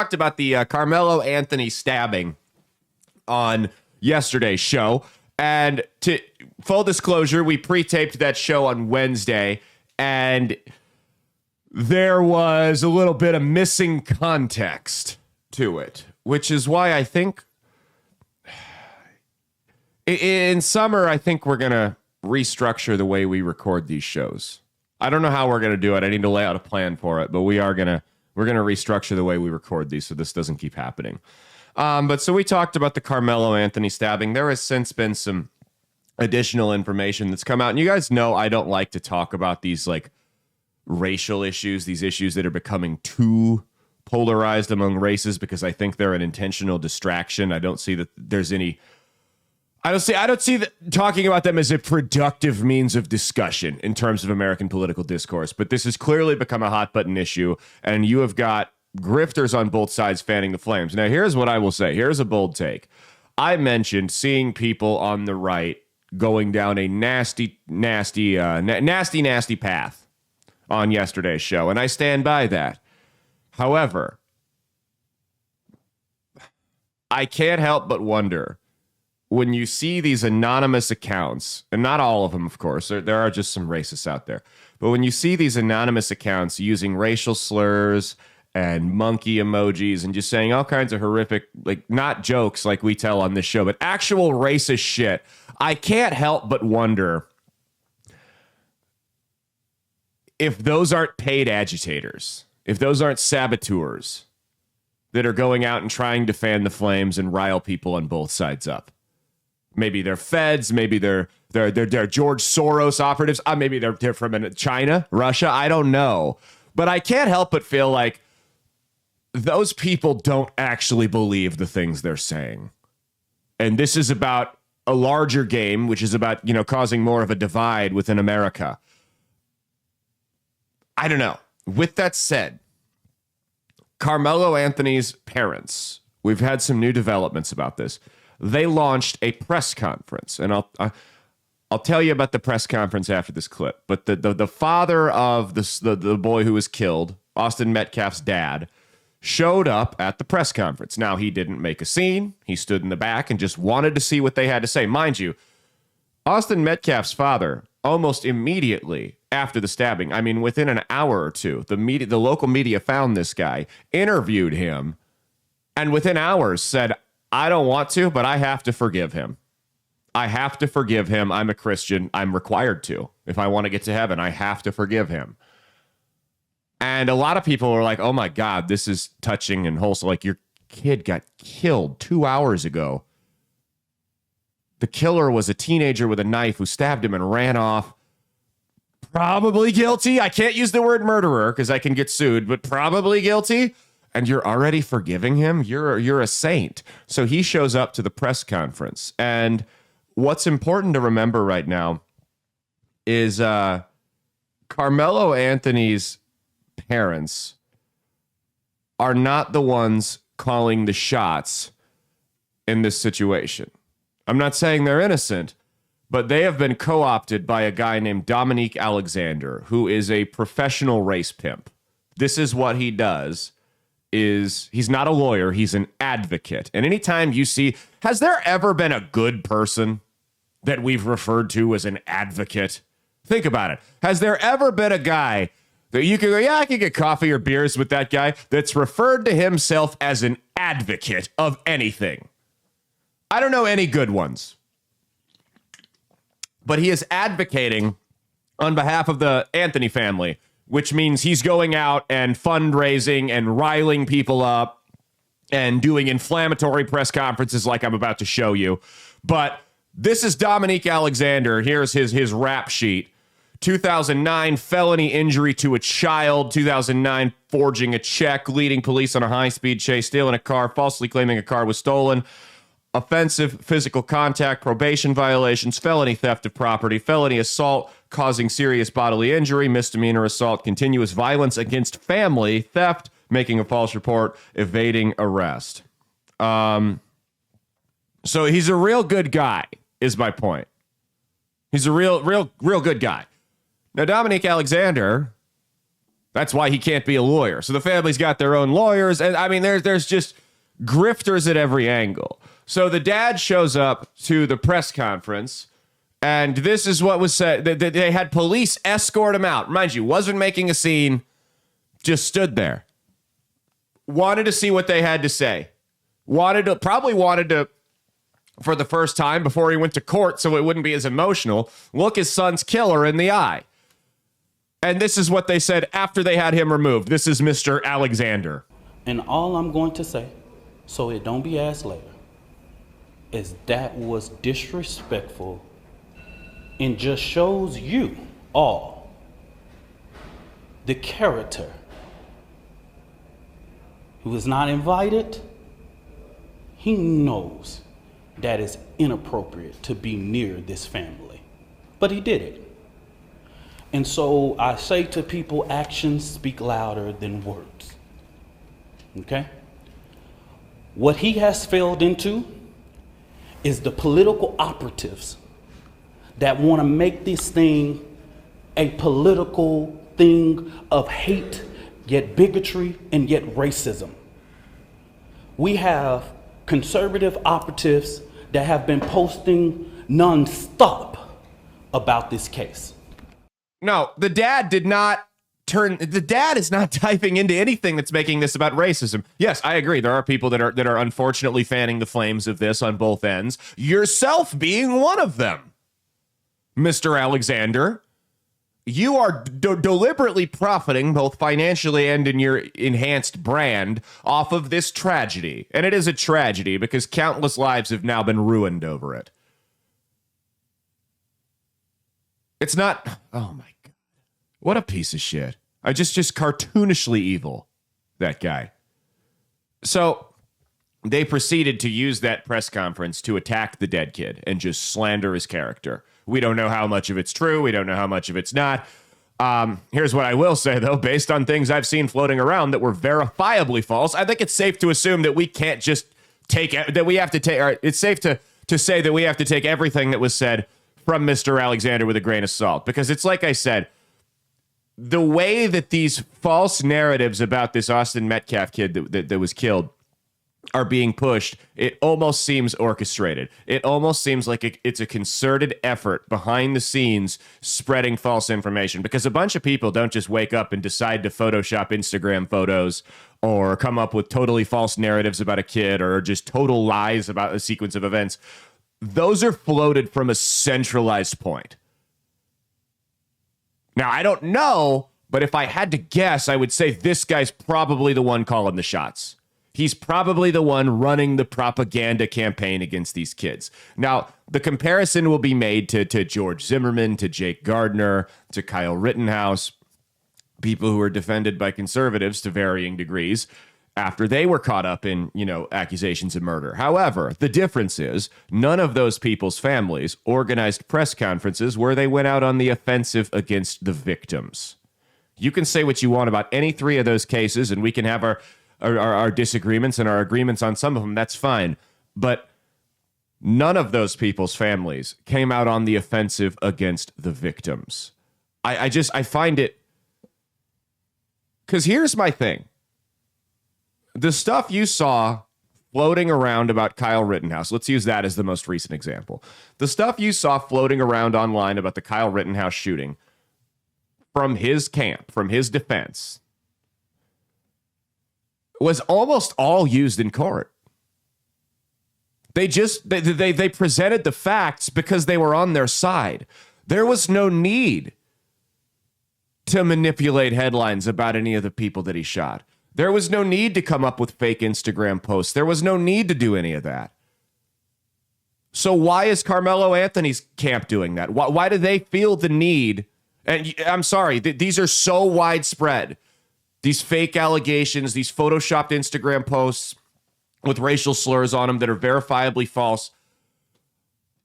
talked about the Karmelo Anthony stabbing on yesterday's show. And to full disclosure, we pre-taped that show on Wednesday, and there was a little bit of missing context to it, which is why I think in summer, I think we're going to restructure the way we record these shows. I don't know how we're going to do it. I need to lay out a plan for it, but we're going to restructure the way we record these so this doesn't keep happening. But so we talked about the Karmelo Anthony stabbing. There has since been some additional information that's come out. And you guys know I don't like to talk about these like racial issues, these issues that are becoming too polarized among races, because I think they're an intentional distraction. I don't see that there's any... I don't see talking about them as a productive means of discussion in terms of American political discourse. But this has clearly become a hot button issue, and you have got grifters on both sides fanning the flames. Now, here's what I will say. Here's a bold take. I mentioned seeing people on the right going down a nasty path on yesterday's show, and I stand by that. However, I can't help but wonder, when you see these anonymous accounts, and not all of them, of course, there are just some racists out there, but when you see these anonymous accounts using racial slurs and monkey emojis and just saying all kinds of horrific, like not jokes like we tell on this show, but actual racist shit, I can't help but wonder if those aren't paid agitators, if those aren't saboteurs that are going out and trying to fan the flames and rile people on both sides up. Maybe they're feds. Maybe they're George Soros operatives. Maybe they're from China, Russia. I don't know. But I can't help but feel like those people don't actually believe the things they're saying. And this is about a larger game, which is about, causing more of a divide within America. I don't know. With that said, Karmelo Anthony's parents, we've had some new developments about this. They launched a press conference, and I'll tell you about the press conference after this clip. But the father of the boy who was killed, Austin Metcalf's dad, showed up at the press conference. Now, he didn't make a scene. He stood in the back and just wanted to see what they had to say. Mind you, Austin Metcalf's father, almost immediately after the stabbing, I mean, within an hour or two, the local media found this guy, interviewed him, and within hours said, I don't want to, but I have to forgive him. I have to forgive him. I'm a Christian. I'm required to. If I want to get to heaven, I have to forgive him. And a lot of people are like, oh my God, this is touching and wholesome. Like, your kid got killed 2 hours ago. The killer was a teenager with a knife who stabbed him and ran off. Probably guilty. I can't use the word murderer because I can get sued, but probably guilty. And you're already forgiving him? You're a saint. So he shows up to the press conference. And what's important to remember right now is Karmelo Anthony's parents are not the ones calling the shots in this situation. I'm not saying they're innocent, but they have been co-opted by a guy named Dominique Alexander, who is a professional race pimp. This is what he does. He's not a lawyer, he's an advocate. And anytime you see, has there ever been a good person that we've referred to as an advocate? Think about it. Has there ever been a guy that you can go, yeah, I can get coffee or beers with that guy, that's referred to himself as an advocate of anything? I don't know any good ones. But he is advocating on behalf of the Anthony family, which means he's going out and fundraising and riling people up and doing inflammatory press conferences like I'm about to show you. But this is Dominique Alexander. Here's his rap sheet. 2009, felony injury to a child. 2009, forging a check, leading police on a high-speed chase, stealing a car, falsely claiming a car was stolen. Offensive physical contact, probation violations, felony theft of property, felony assault causing serious bodily injury, misdemeanor assault, continuous violence against family, theft, making a false report, evading arrest. So he's a real good guy, is my point. He's a real good guy. Now, Dominique Alexander That's why he can't be a lawyer. So the family's got their own lawyers. And I mean, there's just grifters at every angle. So the dad shows up to the press conference, and this is what was said. They had police escort him out. Mind you, wasn't making a scene, just stood there. Wanted to see what they had to say. Probably wanted to, for the first time before he went to court so it wouldn't be as emotional, look his son's killer in the eye. And this is what they said after they had him removed. This is Mr. Alexander. And all I'm going to say, so it don't be asked later, is that was disrespectful and just shows you all the character who is not invited. He knows that it's inappropriate to be near this family, but he did it. And so I say to people, actions speak louder than words. Okay? What he has failed into is the political operatives that want to make this thing a political thing of hate, yet bigotry, and yet racism. We have conservative operatives that have been posting nonstop about this case. No, the dad is not diving into anything that's making this about racism. Yes, I agree. There are people that are unfortunately fanning the flames of this on both ends. Yourself being one of them, Mr. Alexander. You are deliberately profiting both financially and in your enhanced brand off of this tragedy. And it is a tragedy because countless lives have now been ruined over it. It's not, oh my God. What a piece of shit. Just cartoonishly evil, that guy. So they proceeded to use that press conference to attack the dead kid and just slander his character. We don't know how much of it's true. We don't know how much of it's not. Here's what I will say, though. Based on things I've seen floating around that were verifiably false, I think it's safe to assume that we can't just take, that we have to take, or it's safe to say that we have to take everything that was said from Mr. Alexander with a grain of salt. Because it's like I said, the way that these false narratives about this Austin Metcalf kid that was killed are being pushed, it almost seems orchestrated. It almost seems like it's a concerted effort behind the scenes spreading false information, because a bunch of people don't just wake up and decide to Photoshop Instagram photos or come up with totally false narratives about a kid or just total lies about a sequence of events. Those are floated from a centralized point. Now, I don't know, but if I had to guess, I would say this guy's probably the one calling the shots. He's probably the one running the propaganda campaign against these kids. Now, the comparison will be made to George Zimmerman, to Jake Gardner, to Kyle Rittenhouse, people who were defended by conservatives to varying degrees after they were caught up in, accusations of murder. However, the difference is none of those people's families organized press conferences where they went out on the offensive against the victims. You can say what you want about any three of those cases, and we can have our disagreements and our agreements on some of them. That's fine. But none of those people's families came out on the offensive against the victims. I find it, because here's my thing. The stuff you saw floating around about Kyle Rittenhouse, let's use that as the most recent example. The stuff you saw floating around online about the Kyle Rittenhouse shooting from his camp, from his defense, was almost all used in court. They presented the facts because they were on their side. There was no need to manipulate headlines about any of the people that he shot. There was no need to come up with fake Instagram posts. There was no need to do any of that. So why is Karmelo Anthony's camp doing that? Why do they feel the need? And I'm sorry, these are so widespread. These fake allegations, these photoshopped Instagram posts with racial slurs on them that are verifiably false.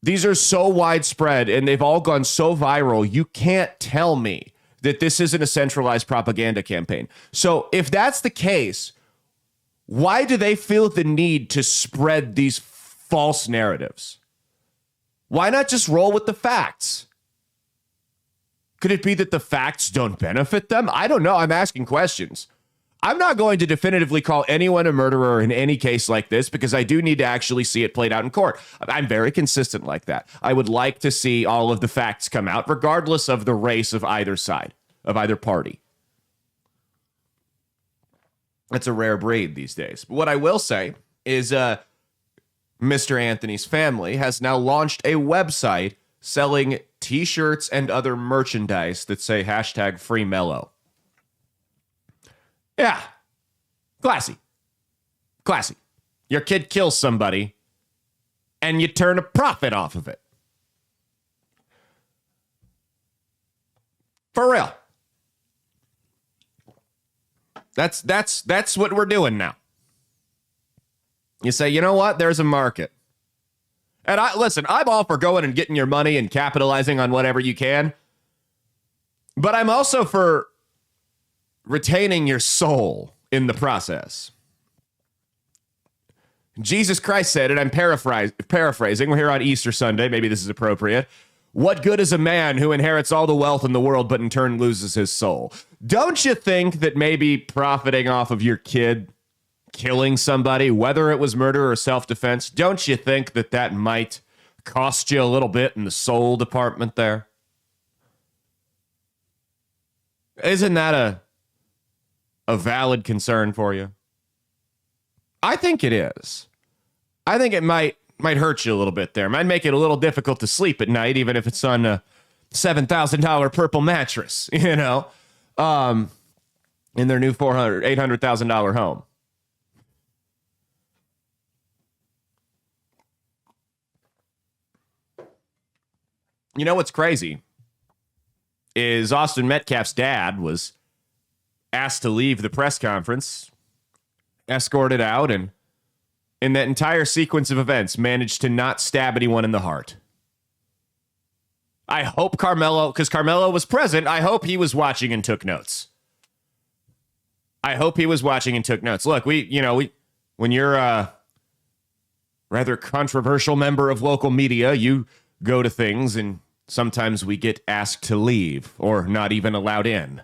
These are so widespread and they've all gone so viral. You can't tell me that this isn't a centralized propaganda campaign. So if that's the case, why do they feel the need to spread these false narratives? Why not just roll with the facts? Could it be that the facts don't benefit them? I don't know. I'm asking questions. I'm not going to definitively call anyone a murderer in any case like this because I do need to actually see it played out in court. I'm very consistent like that. I would like to see all of the facts come out, regardless of the race of either side, of either party. It's a rare breed these days. But what I will say is Mr. Anthony's family has now launched a website selling t-shirts and other merchandise that say hashtag free Mello. Yeah. Classy. Classy. Your kid kills somebody and you turn a profit off of it. For real. That's what we're doing now. You say, you know what? There's a market. And I'm all for going and getting your money and capitalizing on whatever you can. But I'm also for retaining your soul in the process. Jesus Christ said it, I'm paraphrasing. We're here on Easter Sunday. Maybe this is appropriate. What good is a man who inherits all the wealth in the world, but in turn loses his soul? Don't you think that maybe profiting off of your kid killing somebody, whether it was murder or self-defense, don't you think that might cost you a little bit in the soul department there? Isn't that a valid concern for you? I think it is. I think it might hurt you a little bit there. Might make it a little difficult to sleep at night, even if it's on a $7,000 purple mattress, in their new $800,000 home. You know what's crazy is Austin Metcalf's dad was asked to leave the press conference, escorted out, and in that entire sequence of events managed to not stab anyone in the heart. I hope Karmelo, because Karmelo was present, I hope he was watching and took notes. Look, when you're a rather controversial member of local media, you go to things and sometimes we get asked to leave or not even allowed in.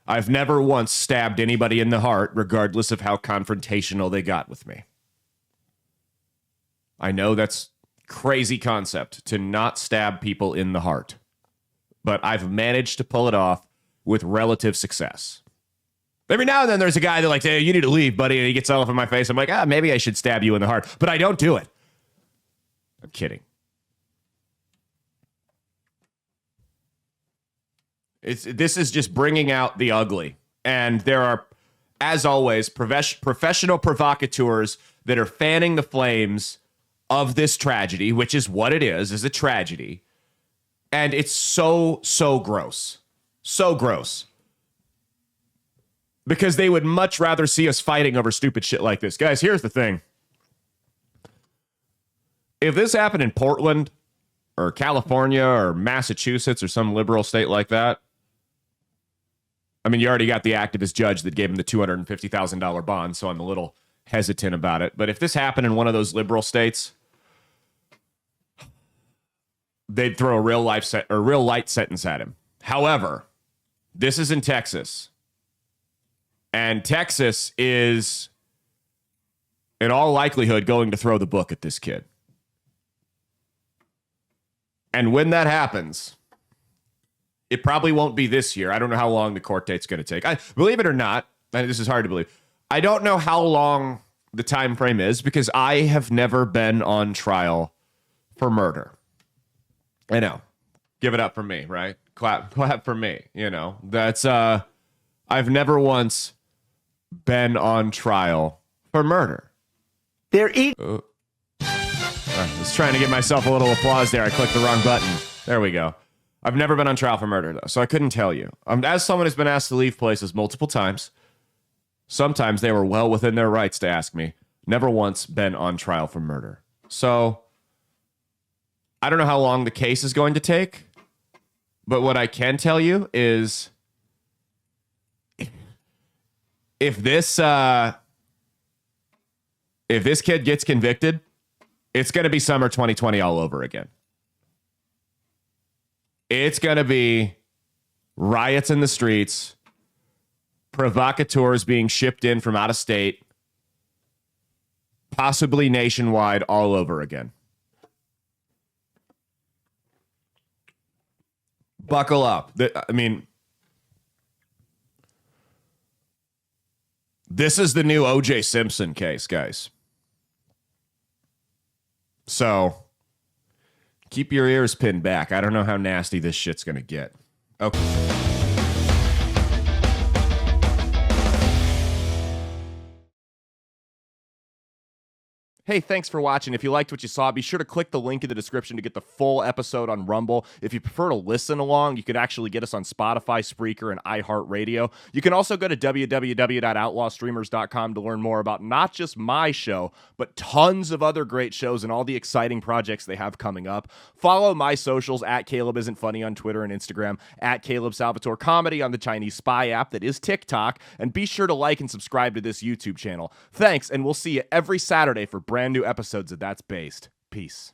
I've never once stabbed anybody in the heart, regardless of how confrontational they got with me. I know that's crazy concept to not stab people in the heart, but I've managed to pull it off with relative success. Every now and then there's a guy that like, hey, you need to leave, buddy, and he gets all up in my face. I'm like, maybe I should stab you in the heart, but I don't do it. I'm kidding. This is just bringing out the ugly. And there are, as always, professional provocateurs that are fanning the flames of this tragedy, which is what it is a tragedy. And it's so gross. So gross. Because they would much rather see us fighting over stupid shit like this. Guys, here's the thing. If this happened in Portland or California or Massachusetts or some liberal state like that, I mean, you already got the activist judge that gave him the $250,000 bond, so I'm a little hesitant about it. But if this happened in one of those liberal states, they'd throw a real light sentence at him. However, this is in Texas. And Texas is, in all likelihood, going to throw the book at this kid. And when that happens, it probably won't be this year. I don't know how long the court date's going to take. Believe it or not, and this is hard to believe, I don't know how long the time frame is because I have never been on trial for murder. I know. Give it up for me, right? Clap for me. That's I've never once been on trial for murder. I was trying to give myself a little applause there. I clicked the wrong button. There we go. I've never been on trial for murder, though, so I couldn't tell you. As someone who's been asked to leave places multiple times, sometimes they were well within their rights to ask me. Never once been on trial for murder. So I don't know how long the case is going to take, but what I can tell you is if this kid gets convicted, it's going to be summer 2020 all over again. It's going to be riots in the streets, provocateurs being shipped in from out of state, possibly nationwide, all over again. Buckle up. I mean, this is the new O.J. Simpson case, guys. So keep your ears pinned back. I don't know how nasty this shit's going to get. Okay. Hey, thanks for watching. If you liked what you saw, be sure to click the link in the description to get the full episode on Rumble. If you prefer to listen along, you could actually get us on Spotify, Spreaker, and iHeartRadio. You can also go to www.outlawstreamers.com to learn more about not just my show, but tons of other great shows and all the exciting projects they have coming up. Follow my socials at Caleb Isn't Funny on Twitter and Instagram, at Caleb Salvatore Comedy on the Chinese Spy app that is TikTok, and be sure to like and subscribe to this YouTube channel. Thanks, and we'll see you every Saturday for brand new episodes of That's Based. Peace.